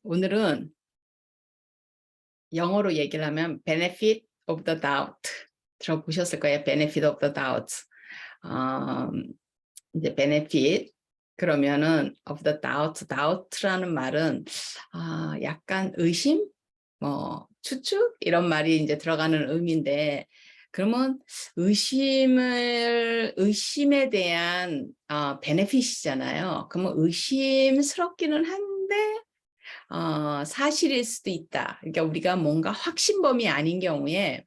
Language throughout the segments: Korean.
오늘은 영어로 얘기를 하면 benefit of the doubt 들어보셨을 거예요. benefit of the doubt. 어, 이제 benefit 그러면은 of the doubt라는 말은 약간 의심, 뭐 추측 이런 말이 이제 들어가는 의미인데, 그러면 의심에 대한 benefit이잖아요. 그러면 의심스럽기는 한데 사실일 수도 있다. 그러니까 우리가 뭔가 확신범이 아닌 경우에,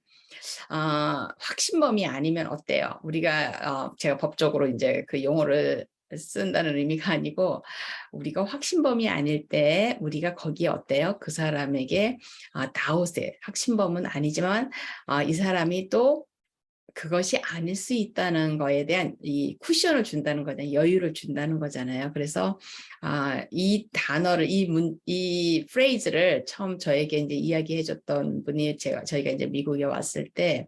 확신범이 아니면 어때요? 우리가 제가 법적으로 이제 그 용어를 쓴다는 의미가 아니고, 우리가 확신범이 아닐 때 우리가 거기에 어때요? 그 사람에게 다우세, 확신범은 아니지만 이 사람이 또 그것이 아닐 수 있다는 거에 대한 이 쿠션을 준다는 거잖아요. 여유를 준다는 거잖아요. 그래서 이 단어를 이 프레이즈를 처음 저에게 이제 이야기해 줬던 분이 저희가 이제 미국에 왔을 때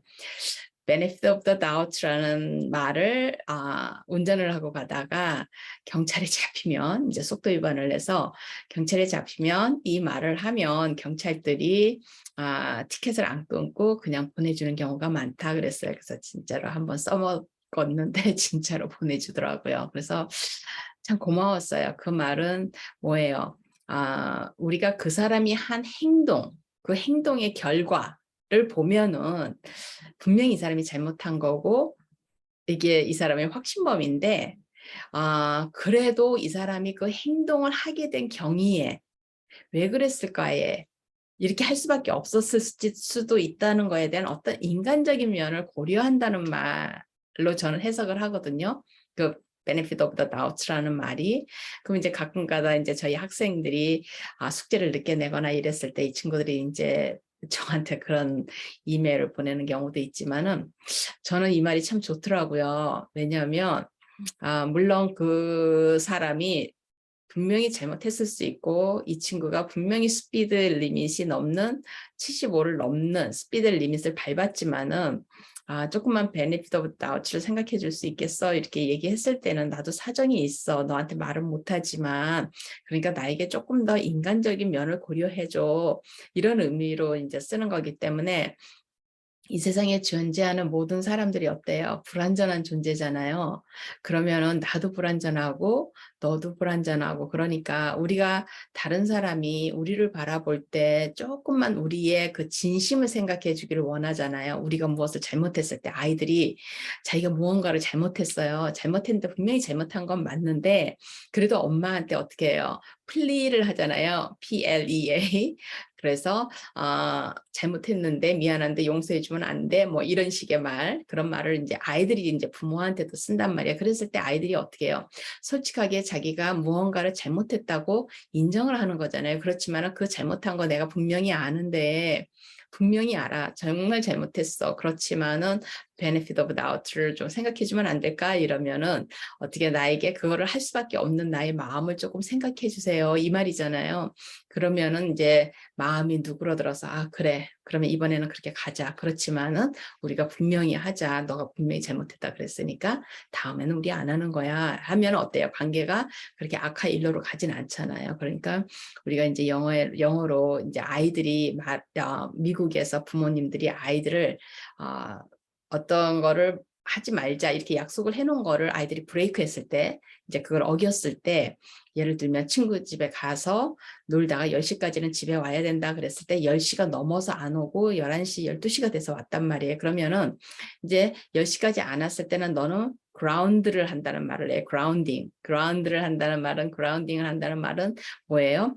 benefit of the doubt라는 말을 운전을 하고 가다가 경찰에 잡히면, 이제 속도 위반을 해서 경찰에 잡히면 이 말을 하면 경찰들이 티켓을 안 끊고 그냥 보내주는 경우가 많다 그랬어요. 그래서 진짜로 한번 써먹었는데 진짜로 보내주더라고요. 그래서 참 고마웠어요. 그 말은 뭐예요? 우리가 그 사람이 한 행동, 그 행동의 결과를 보면은 분명히 이 사람이 잘못한 거고, 이게 이 사람의 확신범인데, 그래도 이 사람이 그 행동을 하게 된 경위에 왜 그랬을까에 이렇게 할 수밖에 없었을 수도 있다는 거에 대한 어떤 인간적인 면을 고려한다는 말로 저는 해석을 하거든요. 그 benefit of the doubt라는 말이. 그럼 이제 가끔가다 이제 저희 학생들이 숙제를 늦게 내거나 이랬을 때 이 친구들이 이제 저한테 그런 이메일을 보내는 경우도 있지만은, 저는 이 말이 참 좋더라고요. 왜냐하면 물론 그 사람이 분명히 잘못했을 수 있고, 이 친구가 분명히 스피드 리밋이 넘는 75를 넘는 스피드 리밋을 밟았지만은 조금만 베네핏 오브 다우트를 생각해 줄 수 있겠어? 이렇게 얘기했을 때는 나도 사정이 있어. 너한테 말은 못하지만 그러니까 나에게 조금 더 인간적인 면을 고려해 줘. 이런 의미로 이제 쓰는 거기 때문에, 이 세상에 존재하는 모든 사람들이 어때요? 불완전한 존재잖아요. 그러면은 나도 불완전하고 너도 불완전하고, 그러니까 우리가 다른 사람이 우리를 바라볼 때 조금만 우리의 그 진심을 생각해 주기를 원하잖아요. 우리가 무엇을 잘못했을 때 아이들이 자기가 무언가를 잘못했어요. 잘못했는데 분명히 잘못한 건 맞는데 그래도 엄마한테 어떻게 해요? 플리를 하잖아요. PLEA. 그래서 잘못했는데 미안한데 용서해 주면 안 돼? 뭐 이런 식의 말, 그런 말을 이제 아이들이 이제 부모한테도 쓴단 말이야. 그랬을 때 아이들이 어떻게 해요? 솔직하게 자기가 무언가를 잘못했다고 인정을 하는 거잖아요. 그렇지만 그 잘못한 거 내가 분명히 아는데, 분명히 알아. 정말 잘못했어. 그렇지만은 benefit of doubt를 좀 생각해 주면 안 될까? 이러면은 어떻게 나에게 그거를 할 수밖에 없는 나의 마음을 조금 생각해 주세요. 이 말이잖아요. 그러면은 이제 마음이 누그러들어서 그래, 그러면 이번에는 그렇게 가자. 그렇지만은 우리가 분명히 하자. 너가 분명히 잘못했다 그랬으니까 다음에는 우리 안 하는 거야 하면 어때요? 관계가 그렇게 악화 일로로 가진 않잖아요. 그러니까 우리가 이제 영어로 이제 아이들이 미국에서 부모님들이 아이들을 어떤 거를 하지 말자 이렇게 약속을 해놓은 거를 아이들이 브레이크 했을 때, 이제 그걸 어겼을 때, 예를 들면 친구 집에 가서 놀다가 10시까지는 집에 와야 된다 그랬을 때 10시가 넘어서 안 오고 11시, 12시가 돼서 왔단 말이에요. 그러면은 이제 10시까지 안 왔을 때는 너는 그라운드를 한다는 말을 해요. 그라운드를 한다는 말은, 그라운딩을 한다는 말은 뭐예요?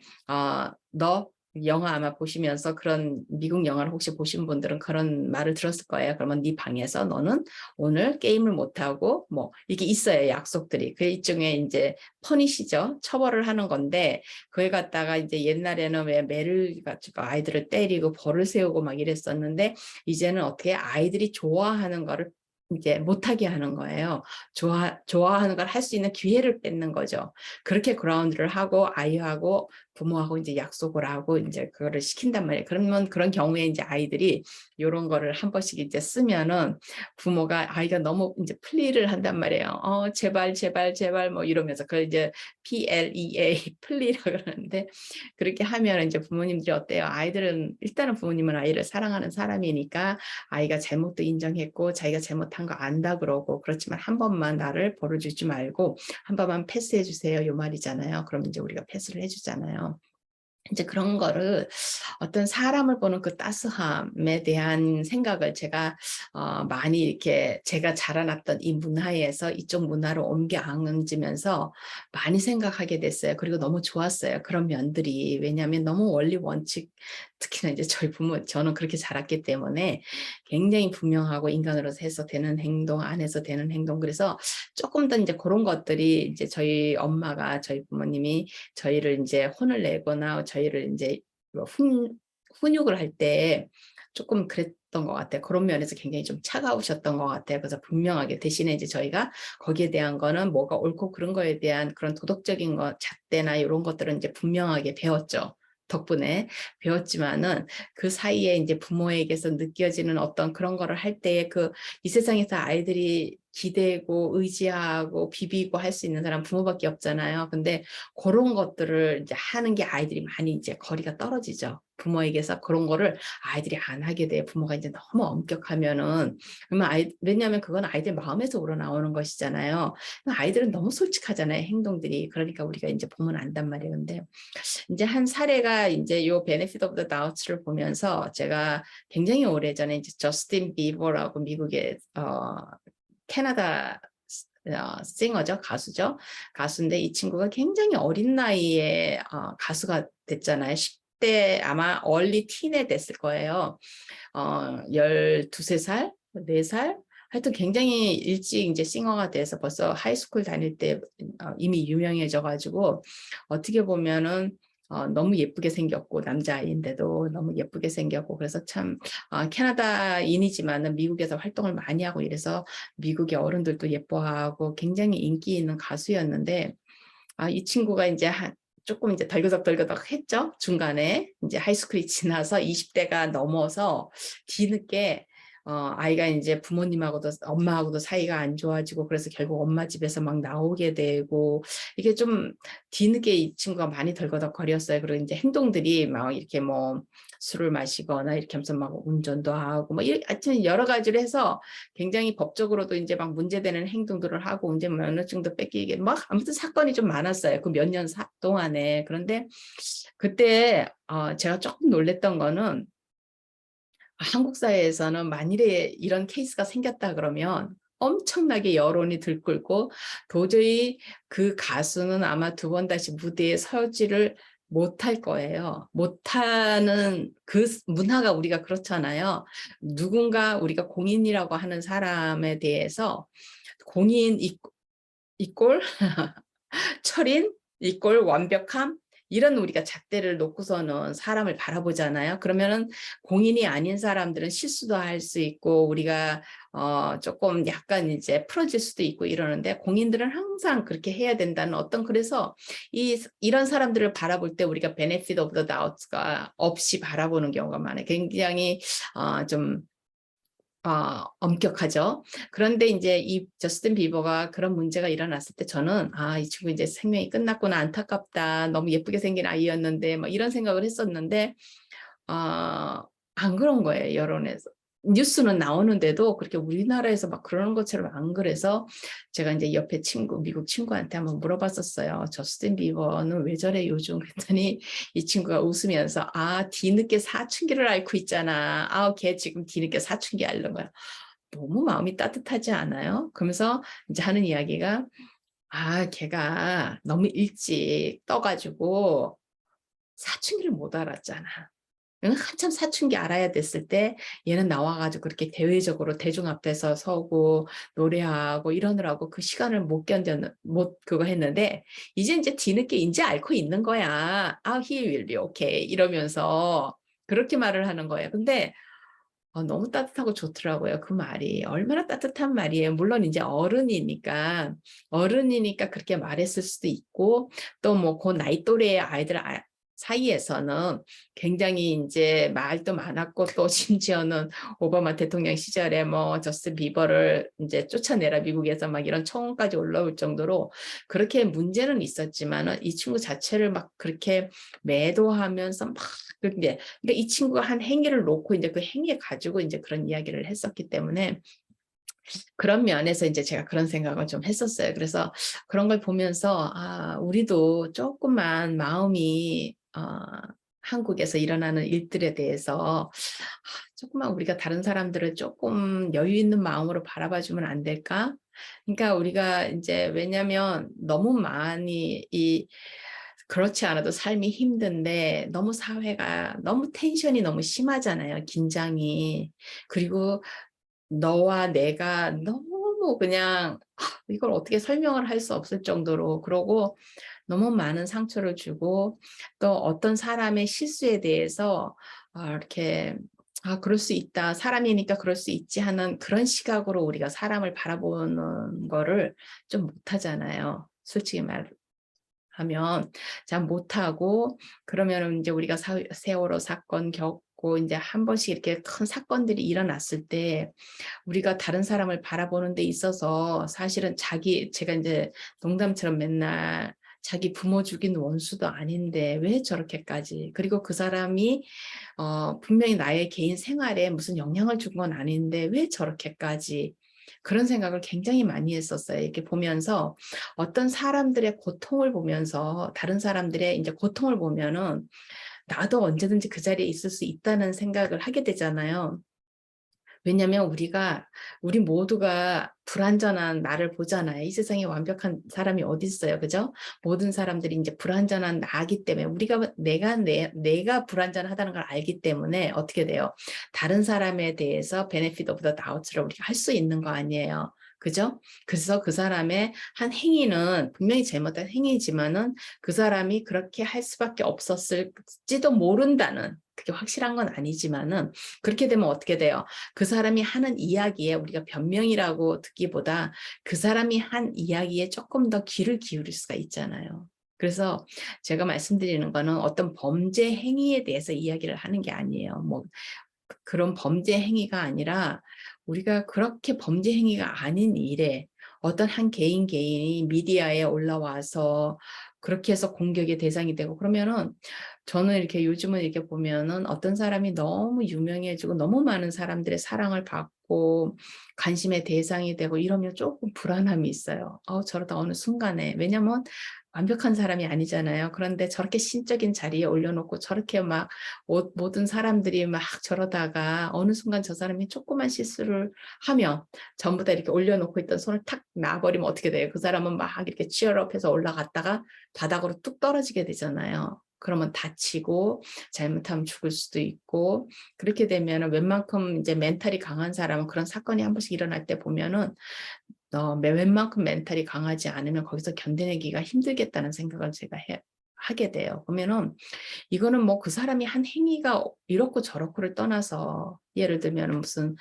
너 영화 아마 보시면서, 그런 미국 영화를 혹시 보신 분들은 그런 말을 들었을 거예요. 그러면 네 방에서 너는 오늘 게임을 못하고, 뭐 이게 있어요. 약속들이. 그 일종의 이제 퍼니시죠. 처벌을 하는 건데, 그에 갖다가 이제 옛날에는 왜 매를 가지고 아이들을 때리고 벌을 세우고 막 이랬었는데, 이제는 어떻게 아이들이 좋아하는 거를 이제 못하게 하는 거예요. 좋아하는 걸 할 수 있는 기회를 뺏는 거죠. 그렇게 그라운드를 하고 아이하고 부모하고 이제 약속을 하고 이제 그거를 시킨단 말이에요. 그러면 그런 경우에 이제 아이들이 요런 거를 한 번씩 이제 쓰면은 부모가 아이가 너무 이제 플리를 한단 말이에요. 제발 제발 제발 뭐 이러면서 그 이제 PLEA 플리라 그러는데 그렇게 하면 이제 부모님들이 어때요? 아이들은 일단은 부모님은 아이를 사랑하는 사람이니까 아이가 잘못도 인정했고 자기가 잘못한 거 안다 그러고 그렇지만 한 번만 나를 벌을 주지 말고 한 번만 패스해 주세요. 요 말이잖아요. 그럼 이제 우리가 패스를 해주잖아요. 이제 그런 거를 어떤 사람을 보는 그 따스함에 대한 생각을 제가 많이 이렇게 제가 자라났던 이 문화에서 이쪽 문화로 옮겨 앉으면서 많이 생각하게 됐어요. 그리고 너무 좋았어요. 그런 면들이. 왜냐하면 너무 원리 원칙, 특히나 이제 저희 부모, 저는 그렇게 자랐기 때문에 굉장히 분명하고 인간으로서 해서 되는 행동, 안 해서 되는 행동. 그래서 조금 더 이제 그런 것들이 이제 저희 엄마가, 저희 부모님이 저희를 이제 혼을 내거나 저희를 이제 훈육을 할 때 조금 그랬던 것 같아요. 그런 면에서 굉장히 좀 차가우셨던 것 같아요. 그래서 분명하게 대신에 이제 저희가 거기에 대한 거는 뭐가 옳고 그런 거에 대한 그런 도덕적인 것, 잣대나 이런 것들은 이제 분명하게 배웠죠. 덕분에 배웠지만은 그 사이에 이제 부모에게서 느껴지는 어떤 그런 거를 할 때에 이 세상에서 아이들이 기대고 의지하고 비비고 할 수 있는 사람 부모밖에 없잖아요. 근데 그런 것들을 이제 하는 게 아이들이 많이 이제 거리가 떨어지죠. 부모에게서 그런 거를 아이들이 안 하게 돼요. 부모가 이제 너무 엄격하면은 그러면 왜냐하면 그건 아이들 마음에서 우러나오는 것이잖아요. 아이들은 너무 솔직하잖아요. 행동들이. 그러니까 우리가 이제 보면 안단 말이에요. 근데 이제 한 사례가 이제 요 베네핏 오브 더 다우트를 보면서 제가 굉장히 오래전에 이제 저스틴 비버라고 미국의 캐나다 싱어죠. 가수죠. 가수인데 이 친구가 굉장히 어린 나이에 가수가 됐잖아요. 10대 아마 얼리 틴에 됐을 거예요. 12, 살 4살? 하여튼 굉장히 일찍 이제 싱어가 돼서 벌써 하이스쿨 다닐 때 이미 유명해져가지고 어떻게 보면은 너무 예쁘게 생겼고 남자아이인데도 너무 예쁘게 생겼고 그래서 참 캐나다인이지만은 미국에서 활동을 많이 하고 이래서 미국의 어른들도 예뻐하고 굉장히 인기 있는 가수였는데 이 친구가 이제 조금 이제 덜그덕덜그덕 했죠. 중간에 이제 하이스쿨이 지나서 20대가 넘어서 뒤늦게 아이가 이제 부모님하고도 엄마하고도 사이가 안 좋아지고 그래서 결국 엄마 집에서 막 나오게 되고 이게 좀 뒤늦게 이 친구가 많이 덜거덕거렸어요. 그리고 이제 행동들이 막 이렇게 뭐 술을 마시거나 이렇게 하면서 막 운전도 하고 뭐 하여튼 여러 가지로 해서 굉장히 법적으로도 이제 막 문제되는 행동들을 하고 운전 면허증도 뺏기게 막 아무튼 사건이 좀 많았어요. 그 몇 년 동안에. 그런데 그때 제가 조금 놀랬던 거는 한국 사회에서는 만일에 이런 케이스가 생겼다 그러면 엄청나게 여론이 들끓고 도저히 그 가수는 아마 두 번 다시 무대에 서지를 못할 거예요. 못하는 그 문화가 우리가 그렇잖아요. 누군가 우리가 공인이라고 하는 사람에 대해서 공인 이꼴 철인 이꼴 완벽함 이런 우리가 잣대를 놓고서는 사람을 바라보잖아요. 그러면은 공인이 아닌 사람들은 실수도 할 수 있고 우리가 조금 약간 이제 풀어질 수도 있고 이러는데 공인들은 항상 그렇게 해야 된다는 그래서 이런 사람들을 바라볼 때 우리가 benefit of the doubt가 없이 바라보는 경우가 많아요. 굉장히 좀 엄격하죠. 그런데 이제 이 저스틴 비버가 그런 문제가 일어났을 때 저는 이 친구 이제 생명이 끝났구나 안타깝다 너무 예쁘게 생긴 아이였는데 뭐 이런 생각을 했었는데 안 그런 거예요. 여론에서 뉴스는 나오는데도 그렇게 우리나라에서 막 그러는 것처럼 안 그래서 제가 이제 옆에 미국 친구한테 한번 물어봤었어요. 저스틴 비버는 왜 저래 요즘 그랬더니 이 친구가 웃으면서 뒤늦게 사춘기를 앓고 있잖아. 걔 지금 뒤늦게 사춘기 앓는 거야. 너무 마음이 따뜻하지 않아요? 그러면서 이제 하는 이야기가 걔가 너무 일찍 떠가지고 사춘기를 못 알았잖아. 한참 사춘기 알아야 됐을 때 얘는 나와가지고 그렇게 대외적으로 대중 앞에서 서고 노래하고 이러느라고 그 시간을 못 그거 했는데 이제 뒤늦게 이제 앓고 있는 거야. He will be okay 이러면서 그렇게 말을 하는 거예요. 근데 너무 따뜻하고 좋더라고요. 그 말이 얼마나 따뜻한 말이에요. 물론 이제 어른이니까 그렇게 말했을 수도 있고 또 뭐 그 나이 또래의 아이들 사이에서는 굉장히 이제 말도 많았고 또 심지어는 오바마 대통령 시절에 뭐 저스틴 비버를 이제 쫓아내라 미국에서 막 이런 청원까지 올라올 정도로 그렇게 문제는 있었지만은 이 친구 자체를 막 그렇게 매도하면서 막 그러니까 이 친구가 한 행위를 놓고 이제 그 행위 가지고 이제 그런 이야기를 했었기 때문에 그런 면에서 이제 제가 그런 생각을 좀 했었어요. 그래서 그런 걸 보면서 우리도 조금만 마음이 한국에서 일어나는 일들에 대해서 조금만 우리가 다른 사람들을 조금 여유 있는 마음으로 바라봐 주면 안 될까? 그러니까 우리가 이제 왜냐하면 너무 많이 그렇지 않아도 삶이 힘든데 너무 사회가 너무 텐션이 너무 심하잖아요. 긴장이. 그리고 너와 내가 너무 그냥 이걸 어떻게 설명을 할 수 없을 정도로 그러고 너무 많은 상처를 주고 또 어떤 사람의 실수에 대해서 이렇게 그럴 수 있다. 사람이니까 그럴 수 있지 하는 그런 시각으로 우리가 사람을 바라보는 거를 좀 못하잖아요. 솔직히 말하면 잘 못하고 그러면은 이제 우리가 세월호 사건 겪고 이제 한 번씩 이렇게 큰 사건들이 일어났을 때 우리가 다른 사람을 바라보는 데 있어서 사실은 제가 이제 농담처럼 맨날 자기 부모 죽인 원수도 아닌데 왜 저렇게까지 그리고 그 사람이 분명히 나의 개인 생활에 무슨 영향을 준 건 아닌데 왜 저렇게까지 그런 생각을 굉장히 많이 했었어요. 이렇게 보면서 어떤 사람들의 고통을 보면서 다른 사람들의 이제 고통을 보면은 나도 언제든지 그 자리에 있을 수 있다는 생각을 하게 되잖아요. 왜냐하면 우리 모두가 불완전한 나를 보잖아요. 이 세상에 완벽한 사람이 어디 있어요, 그죠? 모든 사람들이 이제 불완전한 나기 때문에 내가 불완전하다는 걸 알기 때문에 어떻게 돼요? 다른 사람에 대해서 benefit of the doubt를 우리가 할 수 있는 거 아니에요. 그죠? 그래서 그 사람의 한 행위는 분명히 잘못한 행위지만은 그 사람이 그렇게 할 수밖에 없었을지도 모른다는 그게 확실한 건 아니지만은 그렇게 되면 어떻게 돼요? 그 사람이 하는 이야기에 우리가 변명이라고 듣기보다 그 사람이 한 이야기에 조금 더 귀를 기울일 수가 있잖아요. 그래서 제가 말씀드리는 거는 어떤 범죄 행위에 대해서 이야기를 하는 게 아니에요. 뭐 그런 범죄 행위가 아니라 우리가 그렇게 범죄 행위가 아닌 일에 어떤 한 개인이 미디어에 올라와서 그렇게 해서 공격의 대상이 되고 그러면은 저는 이렇게 요즘은 이렇게 보면은 어떤 사람이 너무 유명해지고 너무 많은 사람들의 사랑을 받고 관심의 대상이 되고 이러면 조금 불안함이 있어요. 저러다 어느 순간에 왜냐면 완벽한 사람이 아니잖아요. 그런데 저렇게 신적인 자리에 올려놓고 저렇게 막 모든 사람들이 막 저러다가 어느 순간 저 사람이 조그만 실수를 하면 전부 다 이렇게 올려놓고 있던 손을 탁 놔버리면 어떻게 돼요? 그 사람은 막 이렇게 치열업해서 올라갔다가 바닥으로 뚝 떨어지게 되잖아요. 그러면 다치고 잘못하면 죽을 수도 있고 그렇게 되면 웬만큼 이제 멘탈이 강한 사람은 그런 사건이 한 번씩 일어날 때 보면은 웬만큼 멘탈이 강하지 않으면 거기서 견뎌내기가 힘들겠다는 생각을 제가 하게 돼요. 그러면은 이거는 뭐 그 사람이 한 행위가 이렇고 저렇고를 떠나서 예를 들면 무슨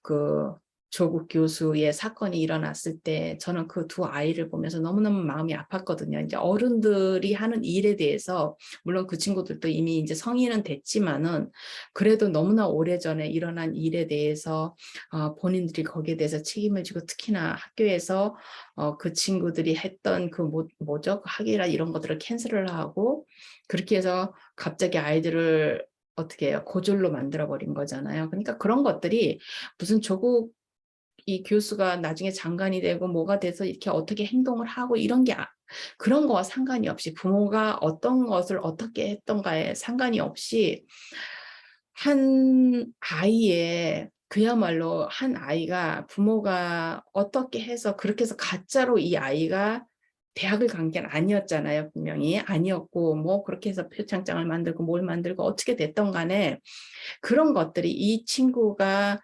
그 조국 교수의 사건이 일어났을 때 저는 그 두 아이를 보면서 너무너무 마음이 아팠거든요. 이제 어른들이 하는 일에 대해서 물론 그 친구들도 이미 이제 성인은 됐지만은 그래도 너무나 오래전에 일어난 일에 대해서 본인들이 거기에 대해서 책임을 지고 특히나 학교에서 그 친구들이 했던 그 뭐죠? 그 학위라 이런 것들을 캔슬을 하고 그렇게 해서 갑자기 아이들을 어떻게 해요? 고졸로 만들어버린 거잖아요. 그러니까 그런 것들이 무슨 조국 이 교수가 나중에 장관이 되고 뭐가 돼서 이렇게 어떻게 행동을 하고 이런 게 그런 거와 상관이 없이 부모가 어떤 것을 어떻게 했던가에 상관이 없이 한 아이의 그야말로 한 아이가 부모가 어떻게 해서 그렇게 해서 가짜로 이 아이가 대학을 간 게 아니었잖아요. 분명히 아니었고 뭐 그렇게 해서 표창장을 만들고 뭘 만들고 어떻게 됐던 간에 그런 것들이 이 친구가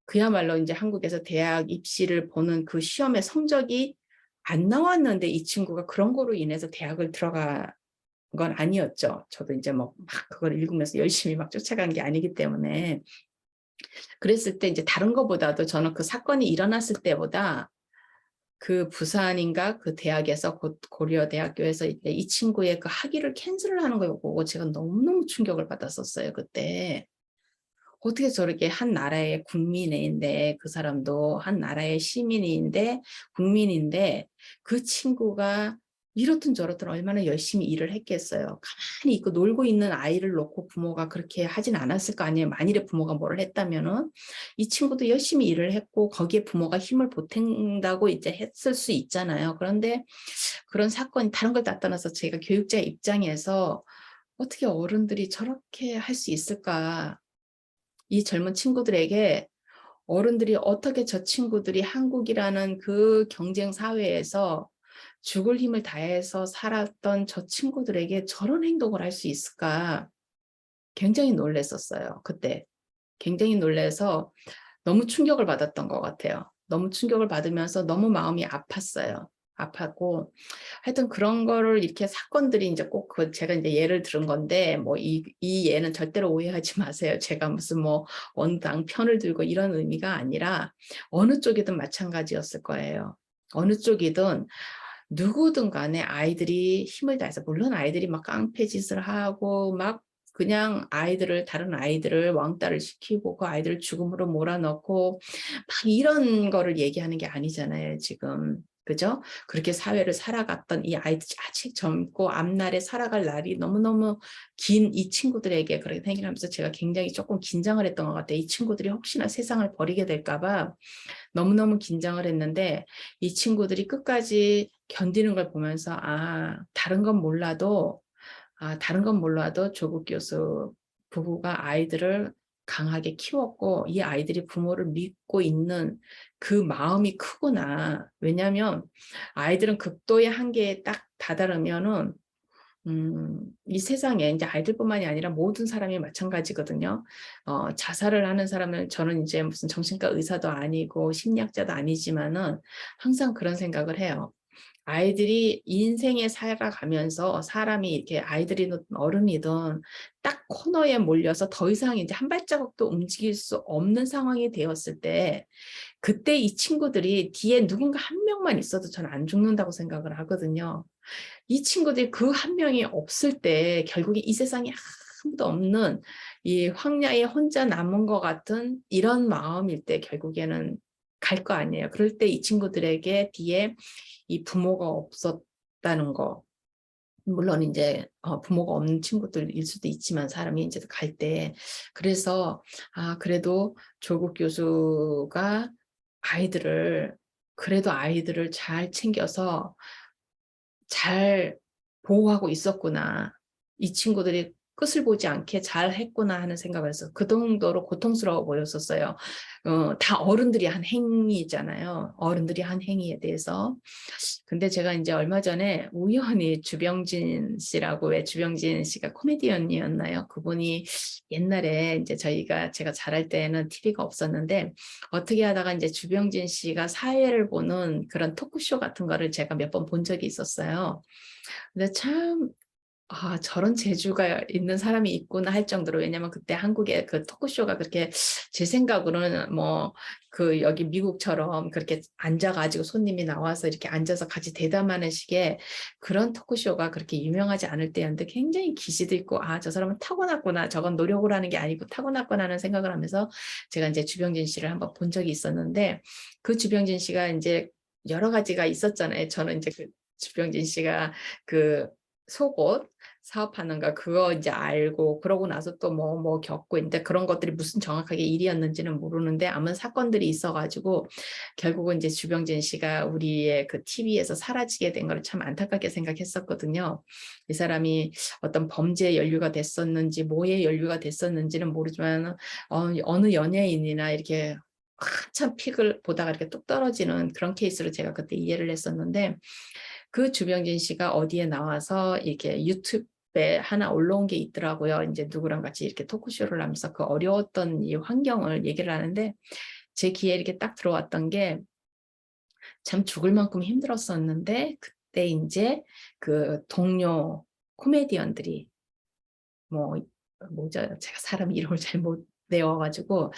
그야말로 이제 한국에서 대학 입시를 보는 그 시험의 성적이 안 나왔는데 이 친구가 그런 거로 인해서 대학을 들어간 건 아니었죠. 저도 이제 뭐 막 그걸 읽으면서 열심히 막 쫓아간 게 아니기 때문에 그랬을 때 이제 다른 거보다도 저는 그 사건이 일어났을 때보다 그 부산인가 그 대학에서 고려대학교에서 이제 이 친구의 그 학위를 캔슬을 하는 걸 보고 제가 너무너무 충격을 받았었어요, 그때. 어떻게 저렇게 한 나라의 국민인데 그 사람도 한 나라의 시민인데 국민인데 그 친구가 이렇든 저렇든 얼마나 열심히 일을 했겠어요. 가만히 있고 놀고 있는 아이를 놓고 부모가 그렇게 하진 않았을 거 아니에요. 만일에 부모가 뭐를 했다면은 이 친구도 열심히 일을 했고 거기에 부모가 힘을 보탠다고 이제 했을 수 있잖아요. 그런데 그런 사건이 다른 걸 다 떠나서 제가 교육자 입장에서 어떻게 어른들이 저렇게 할 수 있을까? 이 젊은 친구들에게 어른들이 어떻게 저 친구들이 한국이라는 그 경쟁 사회에서 죽을 힘을 다해서 살았던 저 친구들에게 저런 행동을 할 수 있을까? 굉장히 놀랐었어요, 그때. 굉장히 놀라서 너무 충격을 받았던 것 같아요. 너무 충격을 받으면서 너무 마음이 아팠어요. 아팠고 하여튼 그런 거를 이렇게 사건들이 이제 꼭 그 제가 이제 예를 들은 건데 뭐 이 예는 절대로 오해하지 마세요. 제가 무슨 뭐 어느 당 편을 들고 이런 의미가 아니라 어느 쪽이든 마찬가지였을 거예요. 어느 쪽이든 누구든 간에 아이들이 힘을 다해서 물론 아이들이 막 깡패 짓을 하고 막 그냥 다른 아이들을 왕따를 시키고 그 아이들을 죽음으로 몰아넣고 막 이런 거를 얘기하는 게 아니잖아요, 지금. 그죠? 그렇게 사회를 살아갔던 이 아이들이 아직 젊고 앞날에 살아갈 날이 너무너무 긴 이 친구들에게 그렇게 생각하면서 제가 굉장히 조금 긴장을 했던 것 같아요. 이 친구들이 혹시나 세상을 버리게 될까 봐 너무너무 긴장을 했는데 이 친구들이 끝까지 견디는 걸 보면서 다른 건 몰라도 조국 교수 부부가 아이들을 강하게 키웠고 이 아이들이 부모를 믿고 있는 그 마음이 크구나. 왜냐하면 아이들은 극도의 한계에 딱 다다르면은 이 세상에 이제 아이들뿐만이 아니라 모든 사람이 마찬가지거든요. 자살을 하는 사람은 저는 이제 무슨 정신과 의사도 아니고 심리학자도 아니지만은 항상 그런 생각을 해요. 아이들이 인생에 살아가면서 사람이 이렇게 아이들이든 어른이든 딱 코너에 몰려서 더 이상 이제 한 발자국도 움직일 수 없는 상황이 되었을 때 그때 이 친구들이 뒤에 누군가 한 명만 있어도 저는 안 죽는다고 생각을 하거든요. 이 친구들이 그 한 명이 없을 때 결국에 이 세상에 아무도 없는 이 황야에 혼자 남은 것 같은 이런 마음일 때 결국에는 갈 거 아니에요. 그럴 때 이 친구들에게 뒤에 이 부모가 없었다는 거. 물론 이제 부모가 없는 친구들일 수도 있지만 사람이 이제 갈 때. 그래서 그래도 조국 교수가 아이들을 그래도 아이들을 잘 챙겨서 잘 보호하고 있었구나. 이 친구들이 끝을 보지 않게 잘 했구나 하는 생각을 해서 그 정도로 고통스러워 보였었어요. 다 어른들이 한 행위잖아요. 어른들이 한 행위에 대해서. 근데 제가 이제 얼마 전에 우연히 주병진 씨라고 왜 주병진 씨가 코미디언이었나요? 그분이 옛날에 이제 제가 자랄 때는 TV가 없었는데 어떻게 하다가 이제 주병진 씨가 사회를 보는 그런 토크쇼 같은 거를 제가 몇 번 본 적이 있었어요. 근데 참 저런 재주가 있는 사람이 있구나 할 정도로 왜냐면 그때 한국의 그 토크쇼가 그렇게 제 생각으로는 뭐 그 여기 미국처럼 그렇게 앉아가지고 손님이 나와서 이렇게 앉아서 같이 대담하는 식의 그런 토크쇼가 그렇게 유명하지 않을 때였는데 굉장히 기시도 있고 저 사람은 타고났구나 저건 노력을 하는 게 아니고 타고났구나 하는 생각을 하면서 제가 이제 주병진 씨를 한번 본 적이 있었는데 그 주병진 씨가 이제 여러 가지가 있었잖아요. 저는 이제 그 주병진 씨가 그 속옷 사업하는 거 그거 이제 알고 그러고 나서 또 뭐 겪고 있는데 그런 것들이 무슨 정확하게 일이었는지는 모르는데 아무 사건들이 있어가지고 결국은 이제 주병진 씨가 우리의 그 TV에서 사라지게 된 걸 참 안타깝게 생각했었거든요. 이 사람이 어떤 범죄에 연루가 됐었는지 뭐에 연루가 됐었는지는 모르지만 어느 연예인이나 이렇게 한참 픽을 보다가 이렇게 뚝 떨어지는 그런 케이스로 제가 그때 이해를 했었는데 그 주병진 씨가 어디에 나와서 이렇게 유튜브에 하나 올라온 게 있더라고요. 이제 누구랑 같이 이렇게 토크쇼를 하면서 그 어려웠던 이 환경을 얘기를 하는데 제 귀에 이렇게 딱 들어왔던 게 참 죽을 만큼 힘들었었는데 그때 이제 그 동료 코미디언들이 뭐 뭐죠? 제가 사람 이름을 잘 내어 가지고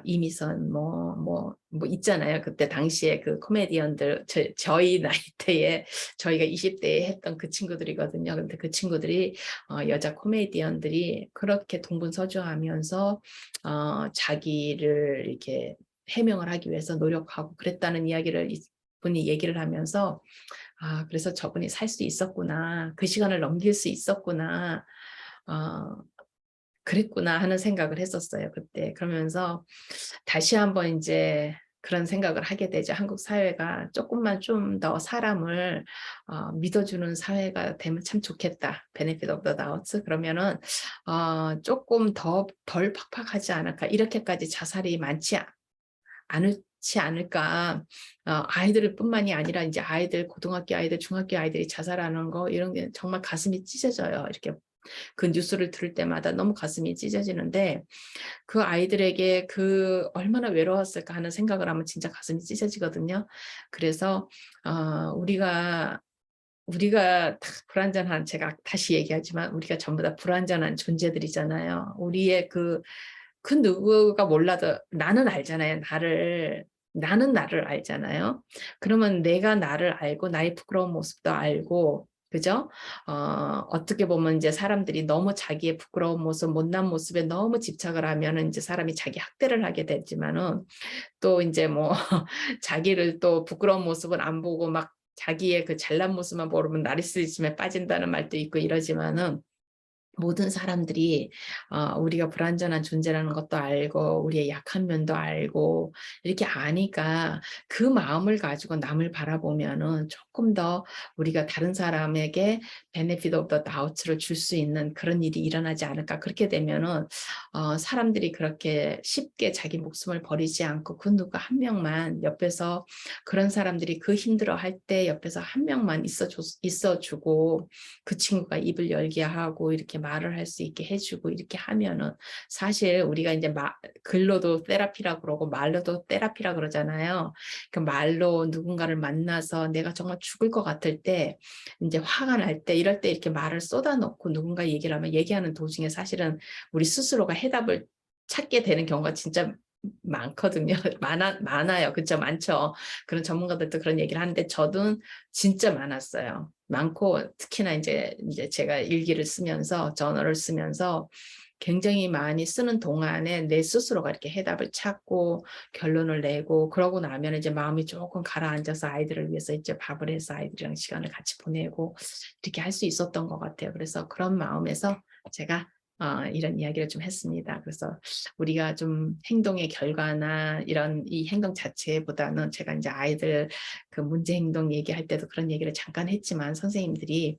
이미선 뭐 있잖아요. 그때 당시에 그 코미디언들 저희 나이대에 저희가 20 대에 했던 그 친구들이거든요. 근데 그 친구들이 여자 코미디언들이 그렇게 동분서주하면서 자기를 이렇게 해명을 하기 위해서 노력하고 그랬다는 이야기를 이분이 얘기를 하면서 그래서 저분이 살 수 있었구나. 그 시간을 넘길 수 있었구나. 어 그랬구나 하는 생각을 했었어요 그때. 그러면서 다시 한번 인제 그런 생각을 하게 되죠. '한국 사회가 쪼끔만 좀 더 사람을 믿어주는 사회가 되면 참 좋겠다. benefit of the doubt. 그러면은 쪼끔 덜 팍팍하지 않을까. 이렇게까지 자살이 많지 않지 않을까.' 아이들 뿐만이 아니라 인제 아이들 고등학교 아이들, 중학교 아이들이 자살하는 거 이런 게 정말 가슴이 찢어져요. 이렇게 그 뉴스를 들을 때마다 너무 가슴이 찢어지는데 그 아이들에게 그 '얼마나 외로웠을까.' 하는 생각을 하면 진짜 가슴이 찢어지거든요. 그래서 우리가 다 불완전한 제가 다시 얘기하지만 우리가 전부 다 불완전한 존재들이잖아요. 우리의 그 누구가 몰라도 나는 알잖아요, 나를. 나는 나를 알잖아요. 그러면 내가 나를 알고 나의 부끄러운 모습도 알고 그죠? 어떻게 보면 이제 사람들이 너무 자기의 부끄러운 모습, 못난 모습에 너무 집착을 하면은 인제 사람이 자기 학대를 하게 되지만은 또 인제 뭐 자기를 또 부끄러운 모습을 안 보고 막 자기의 그 잘난 모습만 보면 나르시시즘에 빠진다는 말도 있고 이러지만은 모든 사람들이 우리가 불완전한 존재라는 것도 알고 우리의 약한 면도 알고 이렇게 아니까 그 마음을 가지고 남을 바라보면은 조금 더 우리가 다른 사람에게 benefit of the doubt를 줄 수 있는 그런 일이 일어나지 않을까. 그렇게 되면은 사람들이 그렇게 쉽게 자기 목숨을 버리지 않고 그 누구 한 명만 옆에서 그런 사람들이 그 힘들어할 때 옆에서 한 명만 있어 주고 그 친구가 입을 열게 하고 이렇게 말을 할 수 있게 해 주고 이렇게 하면은 사실 우리가 인제 글로도 테라피라고 그러고 말로도 테라피라 그러잖아요. 그 말로 누군가를 만나서 내가 정말 죽을 것 같을 때 인제 화가 날 때 이럴 때 이렇게 말을 쏟아 놓고 누군가 얘기를 하면 얘기하는 도중에 사실은 우리 스스로가 해답을 찾게 되는 경우가 진짜 많거든요. 많아요. 그쵸. 많죠. 그런 전문가들도 그런 얘기를 하는데 저도 진짜 많았어요. 많고 특히나 인제 제가 일기를 쓰면서 저널을 쓰면서 굉장히 많이 쓰는 동안에 내 스스로가 이렇게 해답을 찾고 결론을 내고 그러고 나면 이제 마음이 쪼끔 가라앉아서 아이들을 위해서 이제 밥을 해서 아이들이랑 시간을 같이 보내고 이렇게 할 수 있었던 것 같아요. 그래서 그런 마음에서 제가 이런 이야기를 좀 했습니다. 그래서 우리가 좀 행동의 결과나 이런 이 행동 자체보다는 제가 인제 아이들 그 문제 행동 얘기할 때도 그런 얘기를 잠깐 했지만 선생님들이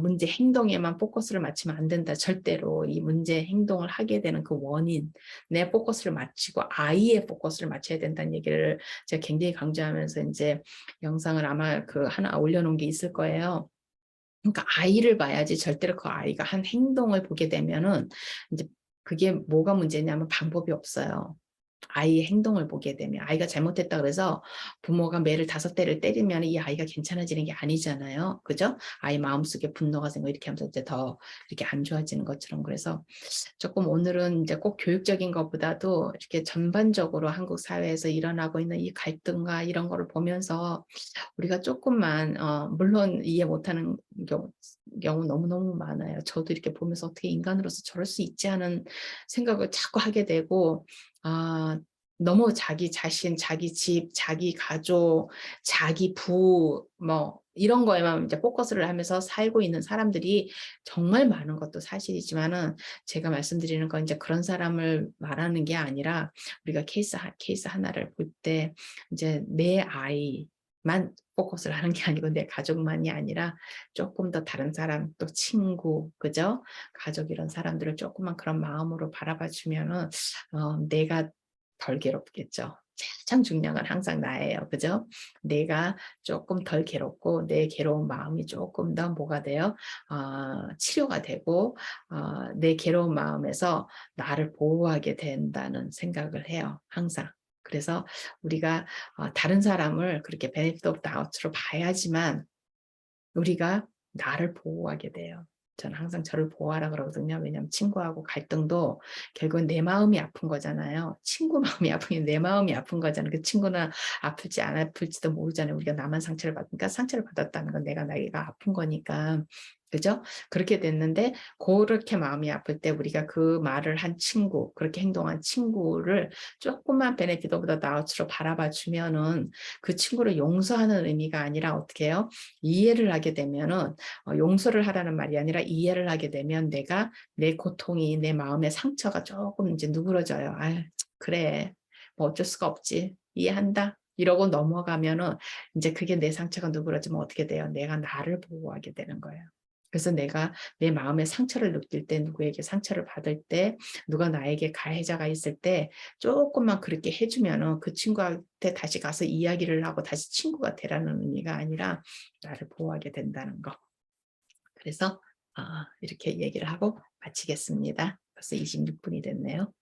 문제 행동에만 포커스를 맞추면 안 된다. 절대로 이 문제 행동을 하게 되는 그 원인, 내 포커스를 맞추고 아이의 포커스를 맞춰야 된다는 얘기를 제가 굉장히 강조하면서 인제 영상을 아마 그 하나 올려놓은 게 있을 거예요. 그러니까 아이를 봐야지 절대로 그 아이가 한 행동을 보게 되면은 인제 그게 뭐가 문제냐면 방법이 없어요. 아이의 행동을 보게 되면 아이가 잘못했다 그래서 부모가 매를 5 대를 때리면 이 아이가 괜찮아지는 게 아니잖아요. 그죠? 아이 마음속에 분노가 생기고 이렇게 하면서 이제 더 이렇게 안 좋아지는 것처럼. 그래서 조금 오늘은 이제 꼭 교육적인 것보다도 이렇게 전반적으로 한국 사회에서 일어나고 있는 이 갈등과 이런 거를 보면서 우리가 조금만 물론 이해 못하는 경우 너무너무 많아요. 저도 이렇게 보면서 '어떻게 인간으로서 저럴 수 있지?' 하는 생각을 자꾸 하게 되고 너무 자기 자신, 자기 집, 자기 가족, 자기 부 뭐 이런 거에만 이제 포커스를 하면서 살고 있는 사람들이 정말 많은 것도 사실이지만은 제가 말씀드리는 건 이제 그런 사람을 말하는 게 아니라 우리가 케이스 하나를 볼 때 이제 내 아이만 포커스를 하는 게 아니고 내 가족만이 아니라 조금 더 다른 사람 또 친구 그죠? 가족 이런 사람들을 조금만 그런 마음으로 바라봐 주면은 내가 덜 괴롭겠죠. 가장 중요한 건 항상 나예요. 그죠? 내가 조금 덜 괴롭고 내 괴로운 마음이 조금 더 뭐가 돼요? 치료가 되고 내 괴로운 마음에서 나를 보호하게 된다는 생각을 해요, 항상. 그래서 우리가 다른 사람을 그렇게 benefit of the doubt로 봐야지만 우리가 나를 보호하게 돼요. 저는 항상 저를 보호하라 그러거든요. 왜냐하면 친구하고 갈등도 결국은 내 마음이 아픈 거잖아요. 친구 마음이 아픈 게 내 마음이 아픈 거잖아요. 그 친구는 아플지 안 아플지도 모르잖아요. 우리가 나만 상처를 받으니까 상처를 받았다는 건 내가 아픈 거니까. 그죠? 그렇게 됐는데 그렇게 마음이 아플 때 우리가 그 말을 한 친구, 그렇게 행동한 친구를 조금만 베네핏 오브 더 다우트로 바라봐 주면은 그 친구를 용서하는 의미가 아니라 어떻게 해요? 이해를 하게 되면은 용서를 하라는 말이 아니라 이해를 하게 되면 내가 내 고통이 내 마음의 상처가 조금 이제 누그러져요. 아, 그래. 뭐 어쩔 수가 없지. 이해한다. 이러고 넘어가면은 이제 그게 내 상처가 누그러지면 어떻게 돼요? 내가 나를 보호하게 되는 거예요. 그래서 내가 내 마음의 상처를 느낄 때, 누구에게 상처를 받을 때, 누가 나에게 가해자가 있을 때 조금만 그렇게 해주면은 그 친구한테 다시 가서 이야기를 하고 다시 친구가 되라는 의미가 아니라 나를 보호하게 된다는 거. 그래서 이렇게 얘기를 하고 마치겠습니다. 벌써 26분이 됐네요.